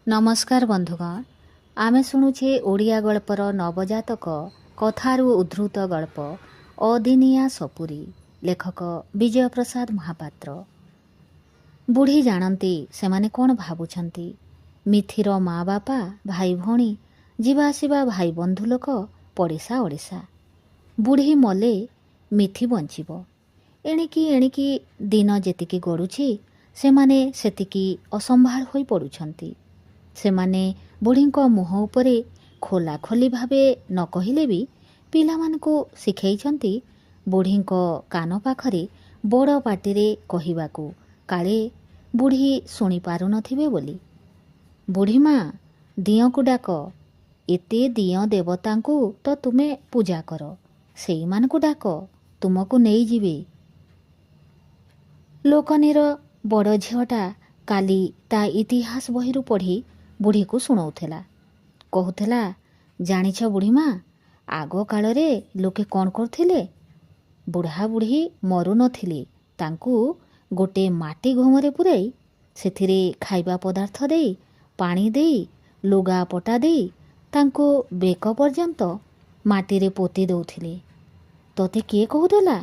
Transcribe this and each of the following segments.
नमस्कार बंधुगण आमे शुणुछे ओडिया गल्पर नवजातक कथारू उद्धृत गल्प अदिनिया सपुरी लेखक विजय प्रसाद महापात्र। बुढ़ी जानती सेमाने कौन भावुछंती। मिथिर माँ बापा भाई भौणी जीवा आसिबा भाई बंधु लोक पड़िशा ओडिशा। बुढ़ी मले मिथि बंचिब। एणिकी एणिकी दिन जेतिकी गड़ुछि सेमाने सेतिकी असंभाळ होई पड़ुछंती। ସେମାନେ ବୁଢ଼ୀଙ୍କ ମୁହଁ ଉପରେ ଖୋଲାଖୋଲି ଭାବେ ନ କହିଲେ ବି ପିଲାମାନଙ୍କୁ ଶିଖେଇଛନ୍ତି ବୁଢ଼ୀଙ୍କ କାନ ପାଖରେ ବଡ଼ ପାଟିରେ କହିବାକୁ, କାଳେ ବୁଢ଼ୀ ଶୁଣିପାରୁନଥିବେ ବୋଲି। ବୁଢ଼ୀମା, ଦିଅଁକୁ ଡାକ। ଏତେ ଦିଅଁ ଦେବତାଙ୍କୁ ତ ତୁମେ ପୂଜା କର, ସେଇମାନଙ୍କୁ ଡାକ, ତୁମକୁ ନେଇଯିବେ। ଲୋକନୀର ବଡ଼ ଝିଅଟା କାଲି ତା ଇତିହାସ ବହିରୁ ପଢ଼ି ବୁଢ଼ୀକୁ ଶୁଣଉଥିଲା। କହୁଥିଲା, ଜାଣିଛ ବୁଢ଼ୀମା, ଆଗ କାଳରେ ଲୋକେ କ'ଣ କରୁଥିଲେ? ବୁଢ଼ା ବୁଢ଼ୀ ମରୁନଥିଲେ, ତାଙ୍କୁ ଗୋଟିଏ ମାଟି ଘୋମରେ ପୂରାଇ ସେଥିରେ ଖାଇବା ପଦାର୍ଥ ଦେଇ, ପାଣି ଦେଇ, ଲୁଗାପଟା ଦେଇ ତାଙ୍କୁ ବେକ ପର୍ଯ୍ୟନ୍ତ ମାଟିରେ ପୋତି ଦେଉଥିଲେ। ତୋତେ କିଏ କହୁଥିଲା?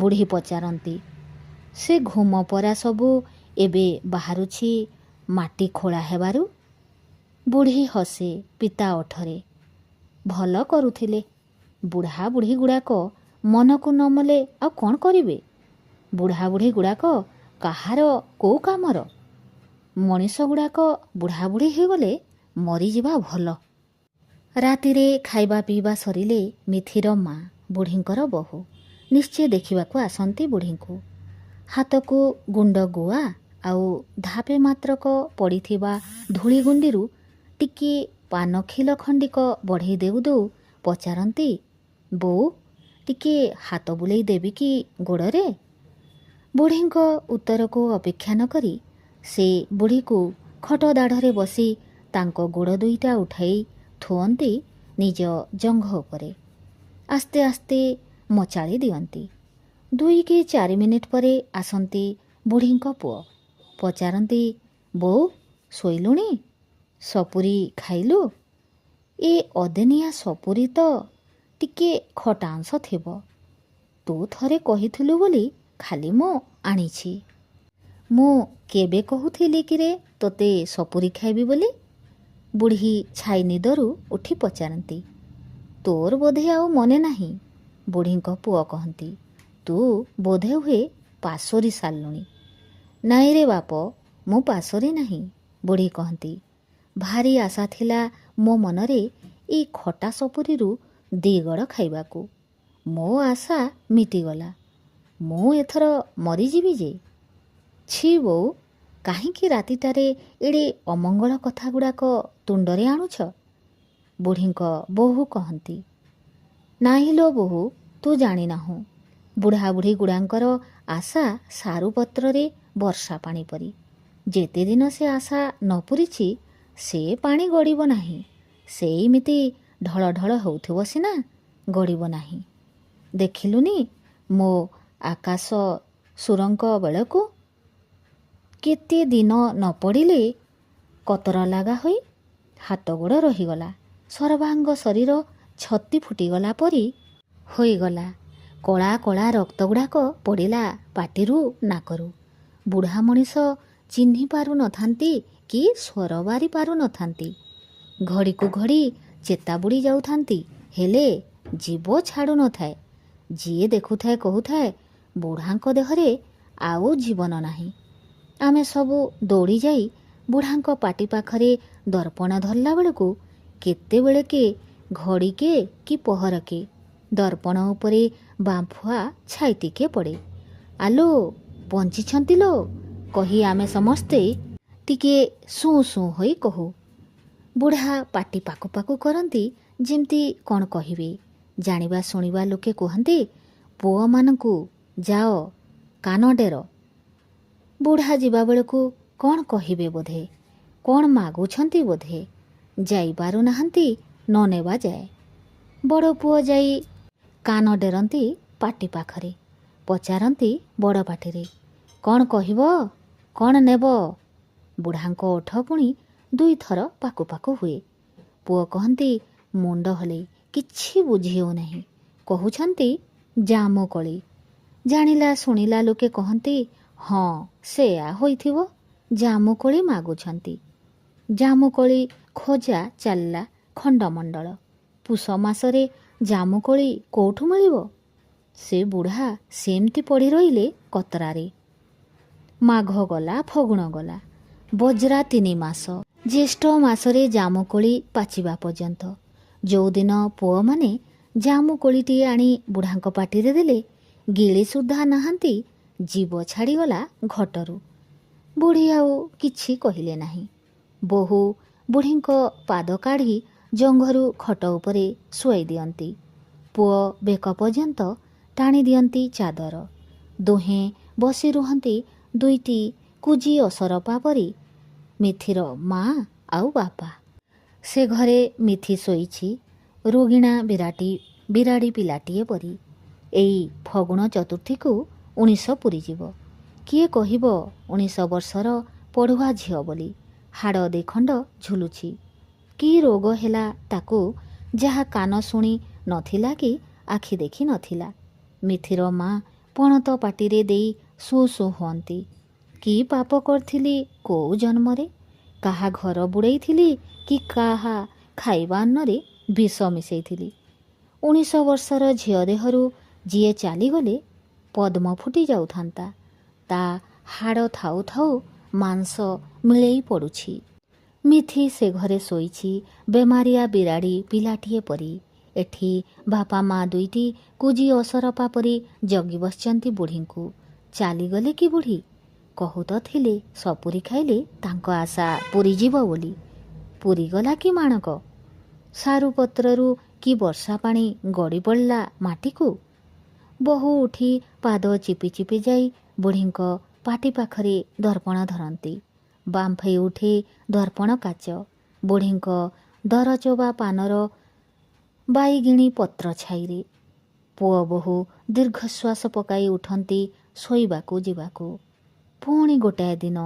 ବୁଢ଼ୀ ପଚାରନ୍ତି। ସେ ଘୁମ ପରା ସବୁ ଏବେ ବାହାରୁଛି ମାଟି ଖୋଳା ହେବାରୁ। ବୁଢ଼ୀ ହସେ ପିତା ଓଠରେ। ଭଲ କରୁଥିଲେ। ବୁଢ଼ା ବୁଢ଼ୀ ଗୁଡ଼ାକ ମନକୁ ନ ମଲେ ଆଉ କ'ଣ କରିବେ? ବୁଢ଼ା ବୁଢ଼ୀ ଗୁଡ଼ାକ କାହାର କେଉଁ କାମର? ମଣିଷ ଗୁଡ଼ାକ ବୁଢ଼ା ବୁଢ଼ୀ ହୋଇଗଲେ ମରିଯିବା ଭଲ। ରାତିରେ ଖାଇବା ପିଇବା ସରିଲେ ମିଥିର ମା ବୁଢ଼ୀଙ୍କର ବୋହୂ ନିଶ୍ଚୟ ଦେଖିବାକୁ ଆସନ୍ତି ବୁଢ଼ୀଙ୍କୁ। ହାତକୁ ଗୁଣ୍ଡ ଗୁଆ ଆଉ ଧାପେ ମାତ୍ରକ ପଡ଼ିଥିବା ଧୂଳିଗୁଣ୍ଡିରୁ ଟିକିଏ ପାନଖିଲ ଖଣ୍ଡିକ ବଢ଼େଇ ଦେଉ ଦେଉ ପଚାରନ୍ତି, ବୋଉ, ଟିକିଏ ହାତ ବୁଲେଇ ଦେବି କି ଗୋଡ଼ରେ? ବୁଢ଼ୀଙ୍କ ଉତ୍ତରକୁ ଅପେକ୍ଷା ନ କରି ସେ ବୁଢ଼ୀକୁ ଖଟ ଦାଢ଼ରେ ବସି ତାଙ୍କ ଗୋଡ଼ ଦୁଇଟା ଉଠାଇ ଥୁଅନ୍ତି ନିଜ ଜଙ୍ଘ ଉପରେ। ଆସ୍ତେ ଆସ୍ତେ ମଚାଳି ଦିଅନ୍ତି। 2 କି 4 ମିନିଟ୍ ପରେ ଆସନ୍ତି ବୁଢ଼ୀଙ୍କ ପୁଅ। ପଚାରନ୍ତି, ବୋଉ, ଶୋଇଲୁଣି? ସପୁରୀ ଖାଇଲୁ? ଏ ଅଦିନିଆ ସପୁରୀ ତ ଟିକିଏ ଖଟାଂଶ ଥିବ। ତୁ ଥରେ କହିଥିଲୁ ବୋଲି ଖାଲି ମୁଁ ଆଣିଛି। ମୁଁ କେବେ କହୁଥିଲି କିରେ ତୋତେ ସପୁରୀ ଖାଇବି ବୋଲି? ବୁଢ଼ୀ ଛାଇ ନିଦରୁ ଉଠି ପଚାରନ୍ତି। ତୋର ବୋଧେ ଆଉ ମନେ ନାହିଁ, ବୁଢ଼ୀଙ୍କ ପୁଅ କହନ୍ତି। ତୁ ବୋଧେ ହୁଏ ପାଶୋରି ସାରିଲୁଣି। ନାଇଁରେ ବାପ, ମୁଁ ପାଶୋରି ନାହିଁ, ବୁଢ଼ୀ କହନ୍ତି। ଭାରି ଆଶା ଥିଲା ମୋ ମନରେ ଏଇ ଖଟା ସପୁରୀରୁ 2 ଗଡ଼ ଖାଇବାକୁ। ମୋ ଆଶା ମିଟିଗଲା। ମୁଁ ଏଥର ମରିଯିବି ଯେ। ଛି ବୋଉ, କାହିଁକି ରାତିଟାରେ ଏଡ଼େ ଅମଙ୍ଗଳ କଥା ଗୁଡ଼ାକ ତୁଣ୍ଡରେ ଆଣୁଛ? ବୁଢ଼ୀଙ୍କ ବୋହୂ କହନ୍ତି। ନାହିଁ ଲୋ ବୋହୂ, ତୁ ଜାଣିନାହୁଁ। ବୁଢ଼ା ବୁଢ଼ୀ ଗୁଡ଼ାଙ୍କର ଆଶା ସାରୁପତ୍ରରେ ବର୍ଷା ପାଣି ପରି। ଯେତେ ଦିନ ସେ ଆଶା ନ ପୂରିଛି ସେ ପାଣି ଗଡ଼ିବ ନାହିଁ। ସେଇମିତି ଢଳ ଢଳ ହେଉଥିବ ସିନା, ଗଡ଼ିବ ନାହିଁ। ଦେଖିଲୁନି ମୋ ଆକାଶ ସୁରଙ୍କ ବେଳକୁ? କେତେ ଦିନ ନ ପଡ଼ିଲେ କତର ଲାଗା ହୋଇ ହାତ ଗୋଡ଼ ରହିଗଲା। ସର୍ବାଙ୍ଗ ଶରୀର ଛତି ଫୁଟିଗଲା ପରି ହୋଇଗଲା। କଳା କଳା ରକ୍ତ ଗୁଡ଼ାକ ପଡ଼ିଲା ପାଟିରୁ ନାକରୁ। ବୁଢ଼ା ମଣିଷ ଚିହ୍ନି ପାରୁନଥାନ୍ତି କି ସ୍ୱର ବାରି ପାରୁନଥାନ୍ତି। ଘଡ଼ିକୁ ଘଡ଼ି ଚେତା ବୁଡ଼ି ଯାଉଥାନ୍ତି, ହେଲେ ଜୀବ ଛାଡ଼ୁନଥାଏ। ଯିଏ ଦେଖୁଥାଏ କହୁଥାଏ, ବୁଢ଼ାଙ୍କ ଦେହରେ ଆଉ ଜୀବନ ନାହିଁ। ଆମେ ସବୁ ଦୌଡ଼ି ଯାଇ ବୁଢ଼ାଙ୍କ ପାଟି ପାଖରେ ଦର୍ପଣ ଧରିଲା ବେଳକୁ କେତେବେଳକେ ଘଡ଼ିକେ କି ପହରକେ ଦର୍ପଣ ଉପରେ ବାମ୍ଫୁଆ ଛାଇଟିକେ ପଡ଼େ। ଆଲୋ, ବଞ୍ଚିଛନ୍ତି ଲୋ କହି ଆମେ ସମସ୍ତେ ଟିକିଏ ସୁଁ ସୁଁ ହୋଇ କହୁ। ବୁଢ଼ା ପାଟି ପାକୁ ପାକୁ କରନ୍ତି, ଯେମିତି କ'ଣ କହିବେ। ଜାଣିବା ଶୁଣିବା ଲୋକେ କୁହନ୍ତି, ପୁଅମାନଙ୍କୁ ଯାଅ, କାନ ଡେର। ବୁଢ଼ା ଯିବାବେଳକୁ କ'ଣ କହିବେ ବୋଧେ, କ'ଣ ମାଗୁଛନ୍ତି ବୋଧେ, ଯାଇପାରୁନାହାନ୍ତି ନ ନେବା ଯାଏ। ବଡ଼ ପୁଅ ଯାଇ କାନ ଡେରନ୍ତି ପାଟି ପାଖରେ। ପଚାରନ୍ତି ବଡ଼ ପାଟିରେ, କ'ଣ କହିବ, କ'ଣ ନେବ? ବୁଢ଼ାଙ୍କ ଓଠ ପୁଣି ଦୁଇଥର ପାକୁ ପାକୁ ହୁଏ। ପୁଅ କହନ୍ତି ମୁଣ୍ଡ ହଲେଇ କିଛି ବୁଝି ହେଉନାହିଁ। କହୁଛନ୍ତି ଜାମୁକୋଳି। ଜାଣିଲା ଶୁଣିଲା ଲୋକେ କହନ୍ତି ହଁ ସେୟା ହୋଇଥିବ, ଜାମୁକୋଳି ମାଗୁଛନ୍ତି। ଜାମୁକୋଳି ଖୋଜା ଚାଲିଲା ଖଣ୍ଡମଣ୍ଡଳ। ପୁଷ ମାସରେ ଜାମୁକୋଳି କୋଉଠୁ ମିଳିବ? ସେ ବୁଢ଼ା ସେମିତି ପଡ଼ି ରହିଲେ କତରାରେ। ମାଘ ଗଲା, ଫଗୁଣ ଗଲା, ବଜ୍ରା 3 ମାସ। ଜ୍ୟେଷ୍ଠ ମାସରେ ଜାମୁକୋଳି ପାଚିବା ପର୍ଯ୍ୟନ୍ତ। ଯେଉଁଦିନ ପୁଅମାନେ ଜାମୁକୋଳିଟିଏ ଆଣି ବୁଢ଼ାଙ୍କ ପାଟିରେ ଦେଲେ, ଗିଳି ସୁଦ୍ଧା ନାହାନ୍ତି, ଜୀବ ଛାଡ଼ିଗଲା ଘଟରୁ। ବୁଢ଼ୀ ଆଉ କିଛି କହିଲେ ନାହିଁ। ବୋହୂ ବୁଢ଼ୀଙ୍କ ପାଦ କାଢ଼ି ଜଙ୍ଘରୁ ଖଟ ଉପରେ ଶୁଆଇ ଦିଅନ୍ତି। ପୁଅ ବେକ ପର୍ଯ୍ୟନ୍ତ ଟାଣି ଦିଅନ୍ତି ଚାଦର। ଦୁହେଁ ବସି ରୁହନ୍ତି ଦୁଇଟି କୁଜି ଅସରପା ପରି, ମିଥିର ମା ଆଉ ବାପା। ସେ ଘରେ ମିଥି ଶୋଇଛି ରୋଗିଣା ବିରାଡ଼ି ପିଲାଟିଏ ପରି। ଏଇ ଫଗୁଣ ଚତୁର୍ଥୀକୁ 19 ପୂରିଯିବ। କିଏ କହିବ 19 ବର୍ଷର ପଢ଼ୁଆ ଝିଅ ବୋଲି। ହାଡ଼ ଦିଖଣ୍ଡ ଝୁଲୁଛି। କି ରୋଗ ହେଲା ତାକୁ, ଯାହା କାନ ଶୁଣି ନଥିଲା କି ଆଖି ଦେଖି ନଥିଲା। ମିଥିର ମା ପଣତ ପାଟିରେ ଦେଇ ସୁ ସୁ ହୁଅନ୍ତି। କି ପାପ କରିଥିଲି କୋଉ ଜନ୍ମରେ? କାହା ଘର ବୁଡ଼େଇଥିଲି କି କାହା ଖାଇବା ଅନ୍ନରେ ବିଷ ମିଶେଇଥିଲି? 19 ବର୍ଷର ଝିଅ ଦେହରୁ ଯିଏ ଚାଲିଗଲେ ପଦ୍ମ ଫୁଟି ଯାଉଥାନ୍ତା। ତା ହାଡ଼ ଥାଉ ଥାଉ ମାଂସ ମିଳେଇ ପଡ଼ୁଛି। ମିଥି ସେ ଘରେ ଶୋଇଛି ବେମାରିଆ ବିରାଡ଼ି ପିଲାଟିଏ ପରି। ଏଠି ବାପା ମା ଦୁଇଟି କୁଜି ଅସରପା ପରି ଜଗି ବସିଛନ୍ତି ବୁଢ଼ୀଙ୍କୁ। ଚାଲିଗଲେ କି ବୁଢ଼ୀ? କହୁ ତ ଥିଲେ ସପୁରି ଖାଇଲେ ତାଙ୍କ ଆଶା ପୂରିଯିବ ବୋଲି। ପୂରିଗଲା କି ମାଣକ? ସାରୁପତ୍ରରୁ କି ବର୍ଷା ପାଣି ଗଡ଼ି ପଡ଼ିଲା ମାଟିକୁ? ବୋହୂ ଉଠି ପାଦ ଚିପି ଚିପି ଯାଇ ବୁଢ଼ୀଙ୍କ ପାଟି ପାଖରେ ଦର୍ପଣ ଧରନ୍ତି। ବାମ୍ଫେଇ ଉଠେ ଦର୍ପଣ କାଚ। ବୁଢ଼ୀଙ୍କ ଦରଚୋବା ପାନର ବାଇଗିଣୀ ପତ୍ର ଛାଇରେ। ପୁଅ ବୋହୂ ଦୀର୍ଘଶ୍ୱାସ ପକାଇ ଉଠନ୍ତି ଶୋଇବାକୁ ଯିବାକୁ। ପୁଣି ଗୋଟାଏ ଦିନ।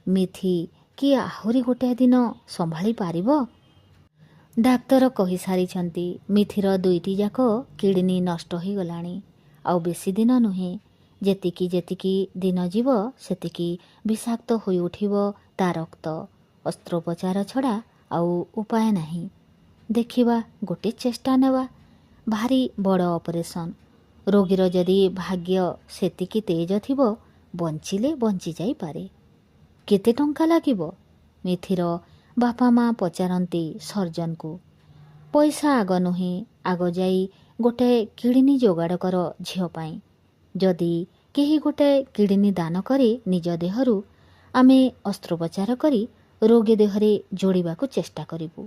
ମିଥି କି ଆହୁରି ଗୋଟାଏ ଦିନ ସମ୍ଭାଳି ପାରିବ? ଡାକ୍ତର କହିସାରିଛନ୍ତି ମିଥିର 2ଟି ଯାକ କିଡ଼ନୀ ନଷ୍ଟ ହୋଇଗଲାଣି। ଆଉ ବେଶୀ ଦିନ ନୁହେଁ। ଯେତିକି ଦିନ ଯିବ ସେତିକି ବିଷାକ୍ତ ହୋଇ ଉଠିବ ତା ରକ୍ତ। ଅସ୍ତ୍ରୋପଚାର ଛଡ଼ା ଆଉ ଉପାୟ ନାହିଁ। ଦେଖିବା, ଗୋଟେ ଚେଷ୍ଟା ନେବା। ଭାରି ବଡ଼ ଅପରେସନ୍। ରୋଗୀର ଯଦି ଭାଗ୍ୟ ସେତିକି ତେଜ ଥିବ, ବଞ୍ଚିଲେ ବଞ୍ଚି ଯାଇପାରେ। କେତେ ଟଙ୍କା ଲାଗିବ? ମିଥିର ବାପା ମା ପଚାରନ୍ତି ସର୍ଜନକୁ। ପଇସା ଆଗ ନୁହେଁ, ଆଗ ଯାଇ ଗୋଟାଏ କିଡ଼ନୀ ଯୋଗାଡ଼ କର ଝିଅ ପାଇଁ। ଯଦି କେହି ଗୋଟାଏ କିଡ଼ନୀ ଦାନ କରି ନିଜ ଦେହରୁ, ଆମେ ଅସ୍ତ୍ରୋପଚାର କରି ରୋଗୀ ଦେହରେ ଯୋଡ଼ିବାକୁ ଚେଷ୍ଟା କରିବୁ।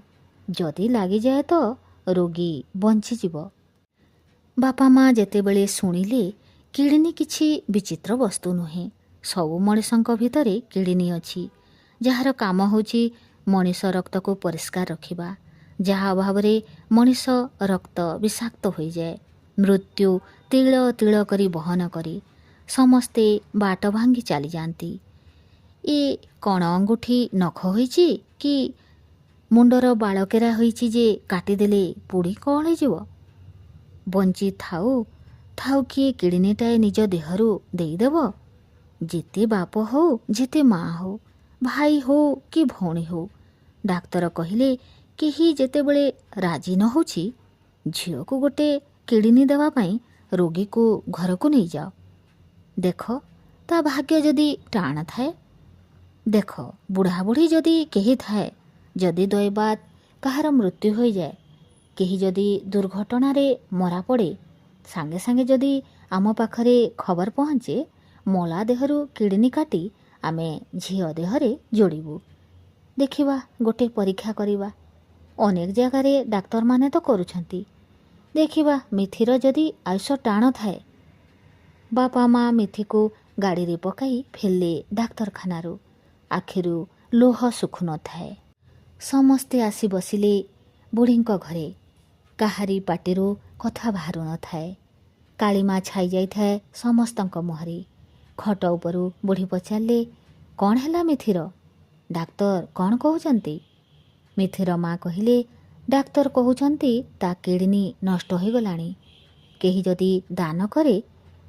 ଯଦି ଲାଗିଯାଏ ତ ରୋଗୀ ବଞ୍ଚିଯିବ। ବାପା ମା ଯେତେବେଳେ ଶୁଣିଲେ କିଡ଼ନୀ କିଛି ବିଚିତ୍ର ବସ୍ତୁ ନୁହେଁ। ସବୁ ମଣିଷଙ୍କ ଭିତରେ କିଡ଼ନୀ ଅଛି, ଯାହାର କାମ ହେଉଛି ମଣିଷ ରକ୍ତକୁ ପରିଷ୍କାର ରଖିବା। ଯାହା ଅଭାବରେ ମଣିଷ ରକ୍ତ ବିଷାକ୍ତ ହୋଇଯାଏ। ମୃତ୍ୟୁ ତିଳ ତିଳ କରି ବହନ କରି ସମସ୍ତେ ବାଟ ଭାଙ୍ଗି ଚାଲିଯାଆନ୍ତି। ଏ କ'ଣ ଅଙ୍ଗୁଠି ନଖ ହୋଇଛି କି ମୁଣ୍ଡର ବାଳକେରା ହୋଇଛି ଯେ କାଟିଦେଲେ ପୋଡ଼ି କ'ଣ ହେଇଯିବ? ବଞ୍ଚି ଥାଉ ଥାଉ କିଏ କିଡ଼ନୀଟାଏ ନିଜ ଦେହରୁ ଦେଇଦେବ? ଯେତେ ବାପ ହଉ, ଯେତେ ମା ହଉ, ଭାଇ ହଉ କି ଭଉଣୀ ହଉ, ଡାକ୍ତର କହିଲେ କେହି ଯେତେବେଳେ ରାଜି ନ ହେଉଛି, ଝିଅକୁ ଗୋଟେ କିଡ଼ନୀ ଦେବା ପାଇଁ ରୋଗୀକୁ ଘରକୁ ନେଇଯାଅ। ଦେଖ ତା ଭାଗ୍ୟ ଯଦି ଟାଣ ଥାଏ। ଦେଖ ବୁଢ଼ାବୁଢ଼ୀ ଯଦି କେହି ଥାଏ, ଯଦି ଦୈବାତ୍ କାହାର ମୃତ୍ୟୁ ହୋଇଯାଏ, କେହି ଯଦି ଦୁର୍ଘଟଣାରେ ମରା ପଡ଼େ, ସାଙ୍ଗେ ସାଙ୍ଗେ ଯଦି ଆମ ପାଖରେ ଖବର ପହଞ୍ଚେ, ମଲା ଦେହରୁ କିଡ଼ନୀ କାଟି ଆମେ ଝିଅ ଦେହରେ ଯୋଡ଼ିବୁ। ଦେଖିବା, ଗୋଟେ ପରୀକ୍ଷା କରିବା। ଅନେକ ଜାଗାରେ ଡାକ୍ତରମାନେ ତ କରୁଛନ୍ତି। ଦେଖିବା ମିଥିର ଯଦି ଆୟୁଷ ଟାଣ ଥାଏ। ବାପା ମା ମିଥିକୁ ଗାଡ଼ିରେ ପକାଇ ଫେରିଲେ ଡାକ୍ତରଖାନାରୁ। ଆଖିରୁ ଲୁହ ଶୁଖୁ ନଥାଏ। ସମସ୍ତେ ଆସି ବସିଲେ ବୁଢ଼ୀଙ୍କ ଘରେ। କାହାରି ପାଟିରୁ କଥା ବାହାରୁ ନଥାଏ। କାଳିମା ଛାଇ ଯାଇଥାଏ ସମସ୍ତଙ୍କ ମୁହଁରେ। ଖଟ ଉପରୁ ବୁଢ଼ୀ ପଚାରିଲେ, କ'ଣ ହେଲା ମିଥିର? ଡାକ୍ତର କ'ଣ କହୁଛନ୍ତି? ମିଥିର ମା କହିଲେ, ଡାକ୍ତର କହୁଛନ୍ତି ତା କିଡ଼ନୀ ନଷ୍ଟ ହୋଇଗଲାଣି। କେହି ଯଦି ଦାନ କରେ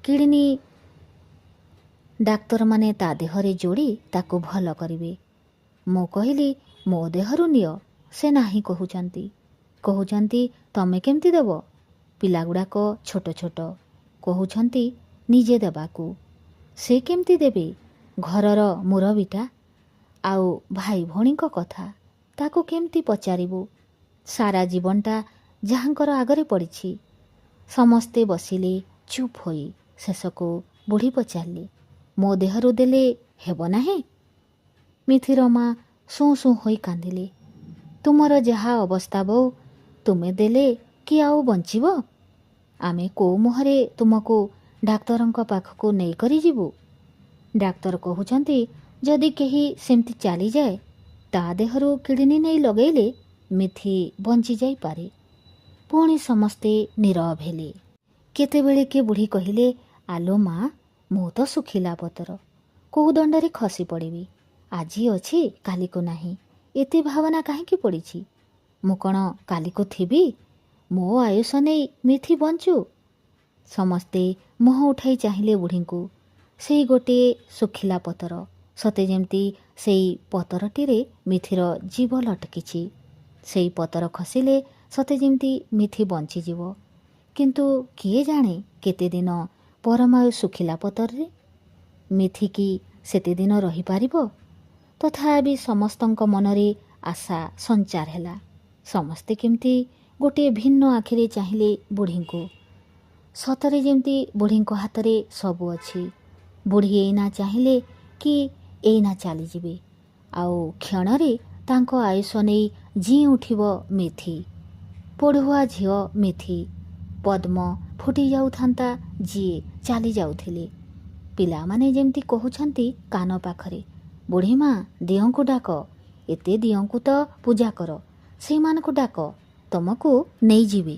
କିଡ଼ନୀ ଡାକ୍ତରମାନେ ତା ଦେହରେ ଯୋଡ଼ି ତାକୁ ଭଲ କରିବେ। ମୁଁ କହିଲି, ମୋ ଦେହରୁ ନିଅ। ସେ ନାହିଁ କହୁଛନ୍ତି। କହୁଛନ୍ତି ତମେ କେମିତି ଦେବ? ପିଲାଗୁଡ଼ାକ ଛୋଟ ଛୋଟ, କହୁଛନ୍ତି ନିଜେ ଦେବାକୁ। ସେ କେମିତି ଦେବେ? ଘରର ମୁରବିଟା। ଆଉ ଭାଇ ଭଉଣୀଙ୍କ କଥା ତାକୁ କେମିତି ପଚାରିବୁ? ସାରା ଜୀବନଟା ଯାହାଙ୍କର ଆଗରେ ପଡ଼ିଛି। ସମସ୍ତେ ବସିଲେ ଚୁପ୍ ହୋଇ। ଶେଷକୁ ବୁଢ଼ୀ ପଚାରିଲେ, ମୋ ଦେହରୁ ଦେଲେ ହେବ ନାହିଁ? ମିଥିର ମା ସୁଁ ସୁଁ ହୋଇ କାନ୍ଦିଲେ। ତୁମର ଯାହା ଅବସ୍ଥା ବୋଉ, ତୁମେ ଦେଲେ କି ଆଉ ବଞ୍ଚିବ? ଆମେ କୋଉ ମୁହଁରେ ତୁମକୁ ଡାକ୍ତରଙ୍କ ପାଖକୁ ନେଇକରି ଯିବୁ? ଡାକ୍ତର କହୁଛନ୍ତି ଯଦି କେହି ସେମିତି ଚାଲିଯାଏ ତା ଦେହରୁ କିଡ଼ନୀ ନେଇ ଲଗେଇଲେ ମିଥି ବଞ୍ଚିଯାଇପାରେ। ପୁଣି ସମସ୍ତେ ନୀରବ ହେଲେ। କେତେବେଳେ କେ ବୁଢ଼ୀ କହିଲେ, ଆଲୋ ମା, ମୁଁ ତ ଶୁଖିଲା ପତର, କୋଉ ଦଣ୍ଡରେ ଖସି ପଡ଼ିବି। ଆଜି ଅଛି କାଲିକୁ ନାହିଁ, ଏତେ ଭାବନା କାହିଁକି ପଡ଼ିଛି? ମୁଁ କ'ଣ କାଲିକୁ ଥିବି? ମୋ ଆୟୁଷ ନେଇ ମିଥି ବଞ୍ଚୁ। ସମସ୍ତେ ମୁହଁ ଉଠାଇ ଚାହିଁଲେ ବୁଢ଼ୀଙ୍କୁ। ସେଇ ଗୋଟିଏ ଶୁଖିଲା ପତର, ସତେ ଯେମିତି ସେଇ ପତରଟିରେ ମିଥିର ଜୀବ ଲଟକିଛି। ସେଇ ପତର ଖସିଲେ ସତେ ଯେମିତି ମିଥି ବଞ୍ଚିଯିବ। କିନ୍ତୁ କିଏ ଜାଣେ କେତେଦିନ ପରମାୟୁ ଶୁଖିଲା ପତରରେ? ମିଥିକି ସେତେଦିନ ରହିପାରିବ? ତଥାପି ସମସ୍ତଙ୍କ ମନରେ ଆଶା ସଞ୍ଚାର ହେଲା। ସମସ୍ତେ କେମିତି ଗୋଟିଏ ଭିନ୍ନ ଆଖିରେ ଚାହିଁଲେ ବୁଢ଼ୀଙ୍କୁ। ସତରେ ଯେମିତି ବୁଢ଼ୀଙ୍କ ହାତରେ ସବୁ ଅଛି। ବୁଢ଼ୀ ଏଇନା ଚାହିଁଲେ କି ଏଇନା ଚାଲିଯିବେ, ଆଉ କ୍ଷଣରେ ତାଙ୍କ ଆୟୁଷ ନେଇ ଜିଇଁ ଉଠିବ ମିଥି। ପଢ଼ୁଆ ଝିଅ ମିଥି। ପଦ୍ମ ଫୁଟି ଯାଉଥାନ୍ତା ଯିଏ ଚାଲି ଯାଉଥିଲେ। ପିଲାମାନେ ଯେମିତି କହୁଛନ୍ତି କାନ ପାଖରେ, ବୁଢ଼ୀମା, ଦିଅଁଙ୍କୁ ଡାକ, ଏତେ ଦିଅଁଙ୍କୁ ତ ପୂଜା କର, ସେଇମାନଙ୍କୁ ଡାକ, ତମକୁ ନେଇଯିବେ।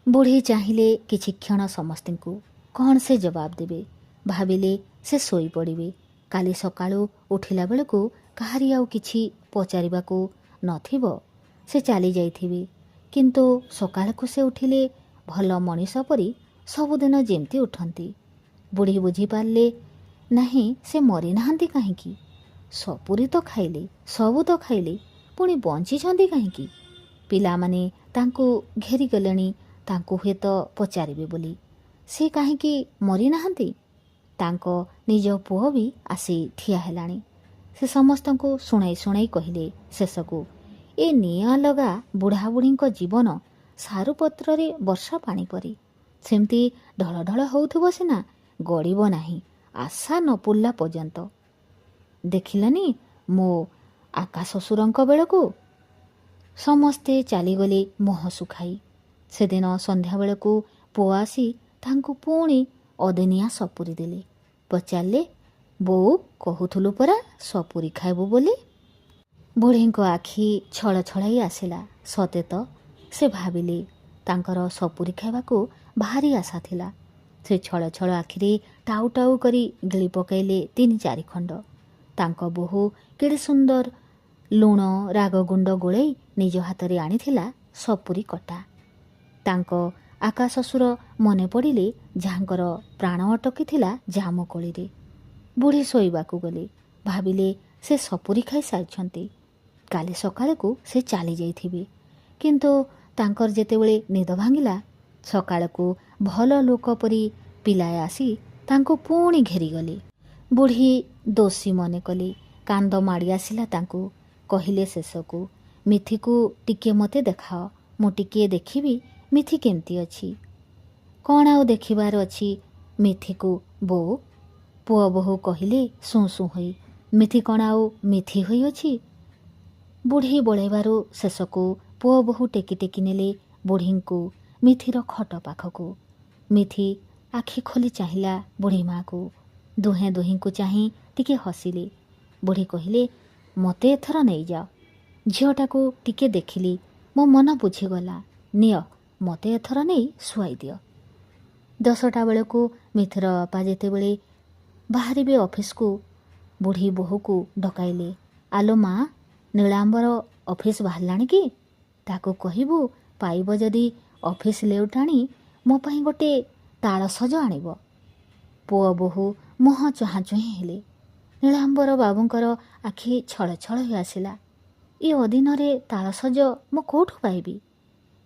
ବୁଢ଼ୀ ଚାହିଁଲେ କିଛି କ୍ଷଣ ସମସ୍ତଙ୍କୁ। କ'ଣ ସେ ଜବାବ ଦେବେ? ଭାବିଲେ ସେ ଶୋଇପଡ଼ିବେ। କାଲି ସକାଳୁ ଉଠିଲା ବେଳକୁ କାହାରି ଆଉ କିଛି ପଚାରିବାକୁ ନଥିବ। ସେ ଚାଲି ଯାଇଥିବେ। କିନ୍ତୁ ସକାଳକୁ ସେ ଉଠିଲେ ଭଲ ମଣିଷ ପରି ସବୁଦିନ ଯେମିତି ଉଠନ୍ତି। ବୁଢ଼ୀ ବୁଝିପାରିଲେ ନାହିଁ ସେ ମରିନାହାନ୍ତି କାହିଁକି। ସପୁରି ତ ଖାଇଲେ, ସବୁ ତ ଖାଇଲେ, ପୁଣି ବଞ୍ଚିଛନ୍ତି କାହିଁକି? ପିଲାମାନେ ତାଙ୍କୁ ଘେରିଗଲେଣି ତାଙ୍କୁ ହୁଏତ ପଚାରିବେ ବୋଲି। ସେ କାହିଁକି ମରିନାହାନ୍ତି? ତାଙ୍କ ନିଜ ପୁଅ ବି ଆସି ଠିଆ ହେଲାଣି। ସେ ସମସ୍ତଙ୍କୁ ଶୁଣାଇ ଶୁଣାଇ କହିଲେ ଶେଷକୁ, ଏ ନିଆଁ ଲଗା ବୁଢ଼ାବୁଢ଼ୀଙ୍କ ଜୀବନ ସାରୁପତ୍ରରେ ବର୍ଷା ପାଣି ପରି। ସେମିତି ଢଳ ଢଳ ହେଉଥିବ ସିନା, ଗଡ଼ିବ ନାହିଁ ଆଶା ନ ପୁରିଲା ପର୍ଯ୍ୟନ୍ତ। ଦେଖିଲନି ମୋ ଆକା ଶ୍ୱଶୁରଙ୍କ ବେଳକୁ? ସମସ୍ତେ ଚାଲିଗଲେ ମୁହଁ ଶୁଖାଇ। ସେଦିନ ସନ୍ଧ୍ୟାବେଳକୁ ପୁଅ ଆସି ତାଙ୍କୁ ପୁଣି ଅଦିନିଆ ସପୁରି ଦେଲେ। ପଚାରିଲେ, ବୋଉ, କହୁଥିଲୁ ପରା ସପୁରି ଖାଇବୁ ବୋଲି? ବୁଢ଼ୀଙ୍କ ଆଖି ଛଳ ଛଳାଇ ଆସିଲା। ସତେ ତ, ସେ ଭାବିଲେ ତାଙ୍କର ସପୁରି ଖାଇବାକୁ ଭାରି ଆଶା ଥିଲା। ସେ ଛଳ ଛଳ ଆଖିରେ ଟାଉ ଟାଉ କରି ଗିଳି ପକାଇଲେ 3-4 ଖଣ୍ଡ। ତାଙ୍କ ବୋହୂ କେଡ଼େ ସୁନ୍ଦର ଲୁଣ ରାଗ ଗୁଣ୍ଡ ଗୋଳେଇ ନିଜ ହାତରେ ଆଣିଥିଲା ସପୁରି କଟା। ତାଙ୍କ ଆକା ଶ୍ୱଶୁର ମନେ ପଡ଼ିଲେ ଯାହାଙ୍କର ପ୍ରାଣ ଅଟକିଥିଲା ଜାମୁକୋଳିରେ। ବୁଢ଼ୀ ଶୋଇବାକୁ ଗଲେ। ଭାବିଲେ ସେ ସପୁରି ଖାଇ ସାରିଛନ୍ତି। କାଲି ସକାଳକୁ ସେ ଚାଲି ଯାଇଥିବେ। କିନ୍ତୁ ତାଙ୍କର ଯେତେବେଳେ ନିଦ ଭାଙ୍ଗିଲା, ସକାଳକୁ ଭଲ ଲୋକ ପରି ପିଲାଏ ଆସି ତାଙ୍କୁ ପୁଣି ଘେରିଗଲେ। ବୁଢ଼ୀ ଦୋଷୀ ମନେ କଲେ। କାନ୍ଦ ମାଡ଼ି ଆସିଲା ତାଙ୍କୁ। କହିଲେ ଶେଷକୁ, ମିଥିକୁ ଟିକିଏ ମୋତେ ଦେଖାଅ, ମୁଁ ଟିକିଏ ଦେଖିବି ମିଥି କେମିତି ଅଛି। କ'ଣ ଆଉ ଦେଖିବାର ଅଛି ମିଥିକୁ ବୋଉ? ପୁଅ ବୋହୂ କହିଲେ ସୁଁ ସୁଁ ହୋଇ, ମିଥି କ'ଣ ଆଉ ମିଥି ହୋଇଅଛି? ବୁଢ଼ୀ ବଳେଇବାରୁ ଶେଷକୁ ପୁଅ ବୋହୂ ଟେକି ଟେକି ନେଲେ ବୁଢ଼ୀଙ୍କୁ ମିଥିର ଖଟ ପାଖକୁ। ମିଥି ଆଖି ଖୋଲି ଚାହିଁଲା ବୁଢ଼ୀ ମା'କୁ। ଦୁହେଁ ଦୁହିଁଙ୍କୁ ଚାହିଁ ଟିକେ ହସିଲେ। ବୁଢ଼ୀ କହିଲେ, ମୋତେ ଏଥର ନେଇଯାଅ। ଝିଅଟାକୁ ଟିକେ ଦେଖିଲି, ମୋ ମନ ବୁଝିଗଲା। ନିଅ, ମୋତେ ଏଥର ନେଇ ଶୁଆଇ ଦିଅ। 10ଟା ବେଳକୁ ମିଥିର ବାପା ଯେତେବେଳେ ବାହାରିବେ ଅଫିସକୁ, ବୁଢ଼ୀ ବୋହୂକୁ ଡକାଇଲେ। ଆଲୋ ମା, ନୀଳାମ୍ବର ଅଫିସ୍ ବାହାରିଲାଣି କି? ତାକୁ କହିବୁ ପାଇବ ଯଦି ଅଫିସ୍ ଲେଉଟ ଆଣି ମୋ ପାଇଁ ଗୋଟେ ତାଳସଜ ଆଣିବ। ପୁଅ ବୋହୂ ମୁହଁ ଚାହାଁ ଚୁହିଁ ହେଲେ। ନୀଳାମ୍ବର ବାବୁଙ୍କର ଆଖି ଛଳଛଳ ହୋଇ ଆସିଲା। ଏ ଅଦିନରେ ତାଳସଜ ମୁଁ କେଉଁଠୁ ପାଇବି?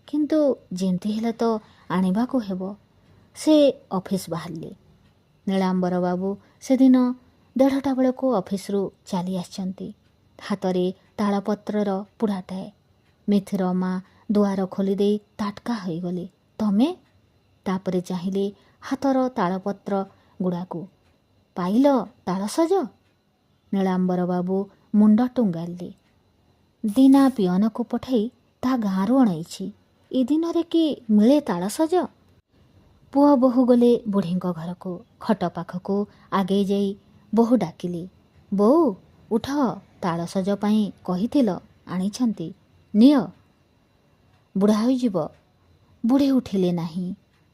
କିନ୍ତୁ ଯେମିତି ହେଲେ ତ ଆଣିବାକୁ ହେବ। ସେ ଅଫିସ୍ ବାହାରିଲେ। ନୀଳାମ୍ବର ବାବୁ ସେଦିନ 1:30 ବେଳକୁ ଅଫିସ୍ରୁ ଚାଲି ଆସିଛନ୍ତି। ହାତରେ ତାଳପତ୍ରର ପୁଡ଼ାଟାଏ। ମିଥିର ମା ଦୁଆର ଖୋଲିଦେଇ ତାଟକା ହୋଇଗଲେ। ତମେ? ତାପରେ ଚାହିଁଲେ ହାତର ତାଳପତ୍ର ଗୁଡ଼ାକୁ। ପାଇଲ ତାଳସଜ? ନୀଳାମ୍ବର ବାବୁ ମୁଣ୍ଡ ଟୁଙ୍ଗାଇଲେ। ଦିନା ପିଅନକୁ ପଠାଇ ତା ଗାଁରୁ ଅଣାଇଛି। ଏ ଦିନରେ କି ମିଳେ ତାଳସଜ? ପୁଅ ବୋହୂ ଗଲେ ବୁଢ଼ୀଙ୍କ ଘରକୁ। ଖଟ ପାଖକୁ ଆଗେଇ ଯାଇ ବୋହୂ ଡାକିଲେ, ବୋଉ ଉଠ, ତାଳସଜ ପାଇଁ କହିଥିଲ, ଆଣିଛନ୍ତି, ନିଅ। ବୁଢ଼ା ହୋଇଯିବ। ବୁଢ଼ୀ ଉଠିଲେ ନାହିଁ।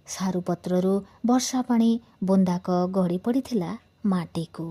ସାରୁପତ୍ରରୁ ବର୍ଷା ପାଣି ବୁନ୍ଦାକ ଗଡ଼ି ପଡ଼ିଥିଲା ମାଟିକୁ।